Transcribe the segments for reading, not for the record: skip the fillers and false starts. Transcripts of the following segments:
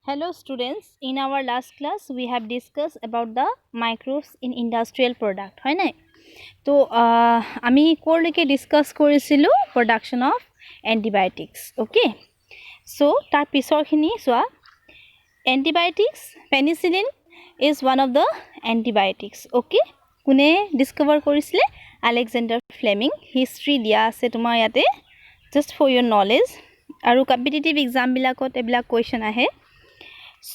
Hello students, in our last class we have discussed about the microbes in industrial product হয় নাই তো আমি কোৰলৈকে discuss কৰিছিলো production of antibiotics okay so তাৰ পিছৰখিনি চোৱা antibiotics penicillin is one of the antibiotics okay কোনে ডিসকভাৰ কৰিছিলে Alexander Fleming history দিয়া আছে তোমাৰ ইয়াতে just for your knowledge আৰু competitive exam বিলাকত এবিলাক question আহে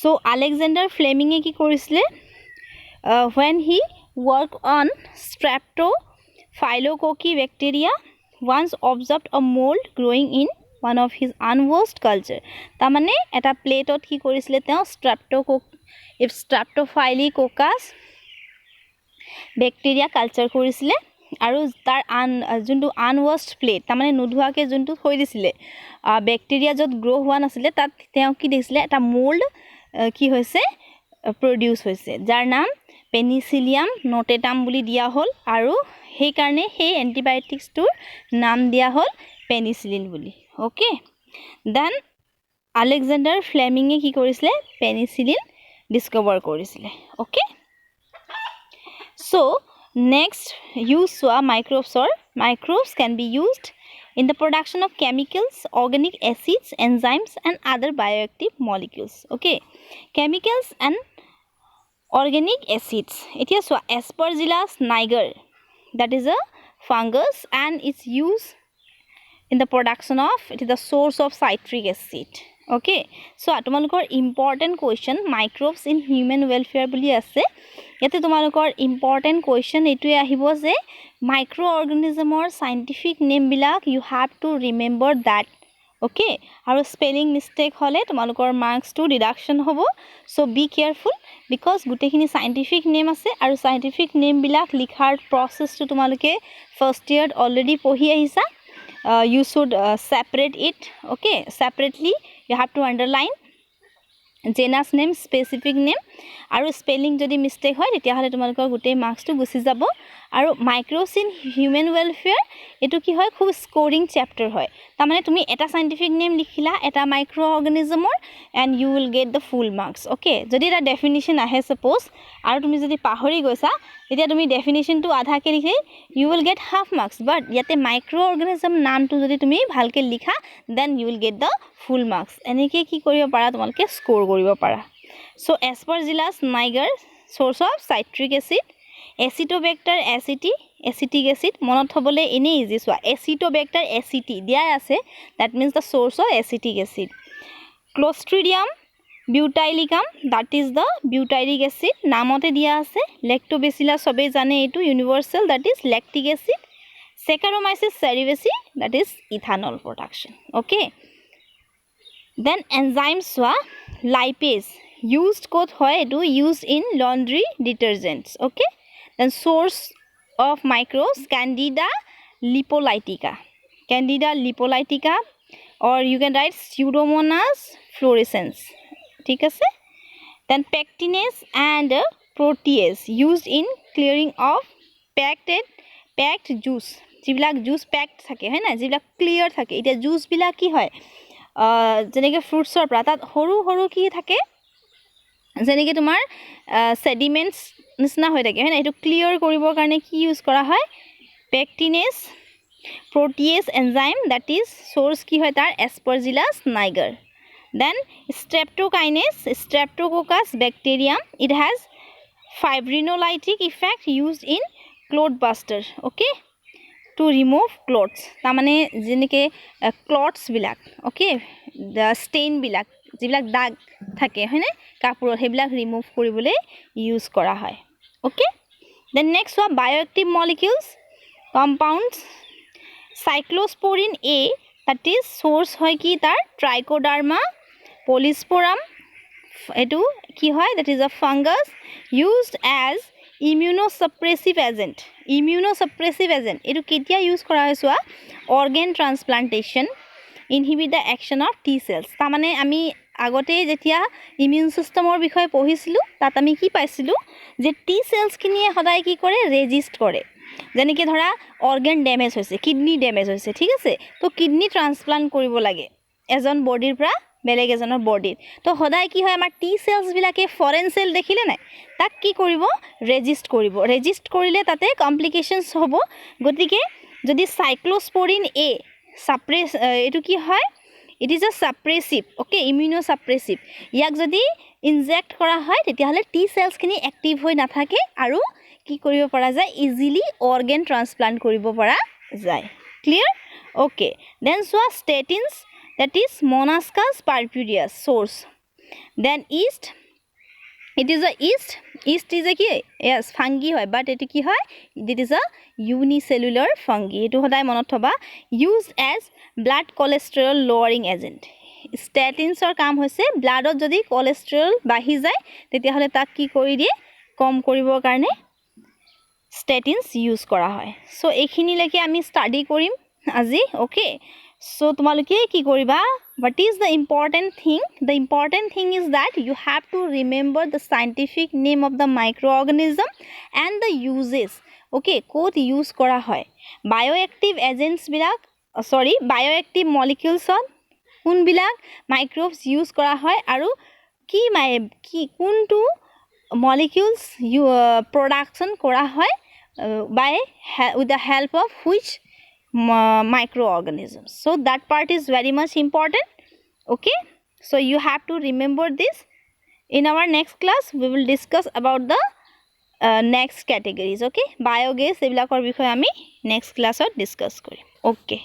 So Alexander Fleming কি কৰিছিলে when he worked on Streptophilococci bacteria once observed a mold growing in one of his unwashed culture তাৰমানে এটা প্লেটত কি কৰিছিলে তেওঁ Streptophilococcus bacteria কালচাৰ কৰিছিলে আৰু তাৰ যোনটো আনৱাশ্ড প্লেট তাৰমানে নুধুৱাকে যোনটো থৈ দিছিলে ব্যাক্টেৰিয়া যত গ্ৰো হোৱা নাছিলে তাত তেওঁ কি দিছিলে এটা মোল্ড কি হৈছে প্ৰডিউস হৈছে যাৰ নাম পেনিসিলিয়াম নোটেটাম বুলি দিয়া হল আৰু সেই কাৰণে সেই এন্টিবায়োটিক্স টোৰ নাম দিয়া হল পেনিসিলিন বুলি ওকে দেন আলেকজান্ডাৰ ফ্লেমিং কি কৰিছিলে পেনিসিলিন ডিসকভাৰ কৰিছিলে okay so next use microbes can be used in the production of chemicals, organic acids, enzymes and other bioactive molecules okay chemicals and organic acids etia so Aspergillus niger that is a fungus and its use in the production of it is the source of citric acid okay so atomalukor important question microbes in human welfare buli ase yate tomalukor important question etue ahibo je microorganism or scientific name bilak you have to remember that okay aru spelling mistake hole tomalukor marks to deduction hobo so be careful because gutekhini scientific name ase aru scientific name bilak likhar process to tomaluke first year already pohi ahisa you should separate it okay separately you have to underline genus name specific name aru spelling jodi mistake hoy tetia hale tomalukor gutei marks to gusi jabo aru microbes in human welfare etu ki hoy khub scoring chapter hoy tamane tumi eta scientific name likhila eta microorganism and you will get the full marks okay jodi eta definition ahe suppose aru tumi jodi pahori goisa etia tumi definition to adha ke likhe you will get half marks but yate microorganism naam tu jodi tumi bhalke likha then you will get the full marks enike ki koribo para tomalke score koribo para so Aspergillus niger source of citric acid Acetobacter acetic acid monot hobole ene easy so Acetobacter aceti dia ase that means the source of acetic acid Clostridium butylicum that is the butyric acid namote dia ase Lactobacillus sobe jane etu universal that is lactic acid Saccharomyces cerevisiae that is ethanol production okay then enzymes wa lipase used code hoy etu used in laundry detergents okay then source of microbes Candida lipolytica or you can write Pseudomonas fluorescens ठीक আছে then pectinase and protease used in clearing of packed juice jibilak juice packed thake hai na jibilak clear thake eta juice bilak ki hoy jeneke fruits or pratat horu ki thake jeneke tumar sediments nisna hoy thake hai na etu clear koribor karone ki use kora hoy pectinase protease enzyme that is source ki hoy tar Aspergillus niger then Streptococcus bacterium it has fibrinolytic effect used in clot buster okay to remove clots tamane jeneke clots bilak okay the stain bilak jibilak dag thake hoine kapurot hebilak remove koribole use kora hoy okay then next one bioactive molecules compounds Cyclosporin A that is source hoy ki tar Trichoderma polysporum etu ki hoy that is a fungus used as immunosuppressive agent etu ketia use kora hoiswa organ transplantation inhibit the action of T cells tamane ami agote jetia immune system or bikhoy pohisilu tat ami ki paisilu je T cells kinie hoday ki kore resist kore jenike dhora organ damage hoise kidney damage hoise thik ase to kidney transplant koribo lage এজন বডিৰ পৰা বেলেগ এজনৰ বডিত তো সদায় কি হয় আমাৰ T sales বিলাকে ফৰেন সেল দেখিলে নাই তাক কি কৰিব ৰেজিষ্ট কৰিলে তাতে কমপ্লিকেশনস হ'ব গতিকে যদি সাইক্লোস্পোৰিন এ সাপ্ৰেস এটো কি হয় ইট ইজ আ সাপ্ৰেসিভ ওকে ইমিউনোসাপ্ৰেসিভ ইয়াক যদি ইনজেক্ট কৰা হয় তেতিয়াহলে টি সেলস খিনি এক্টিভ হৈ নাথাকে আৰু কি কৰিব পৰা যায় ইজিলি অৰ্গান ট্ৰান্সপ্লান্ট কৰিব পৰা যায় ক্লিয়াৰ ওকে দেন সোৱা statins that is Monascus purpureus source then yeast it is a yeast is a ki yes fungi hoy but it ki hoy it is a unicellular fungi etu hodai monot thoba used as blood cholesterol lowering agent statins or কাম হৈছে ব্লাডত যদি cholesterol বাহি যায় তেতিয়া হলে তাক কি কৰি দিয়ে কম কৰিবৰ কাৰণে statins use কৰা হয় সো এইখিনি লৈকে আমি স্টাডি কৰিম আজি ওকে So তোমালোকে কি কৰিবা what is the important thing is that you have to remember the scientific name of the microorganism and the uses okay ক'ত use কৰা হয় bioactive agents বিলাক bioactive molecules কোন বিলাক microbes use কৰা হয় আৰু কি কোনটো molecules production কৰা হয় with the help of which microorganisms so that part is very much important okay so you have to remember this in our next class we will discuss about the next categories okay biogas ebilakor bishoye ami next class discuss korim okay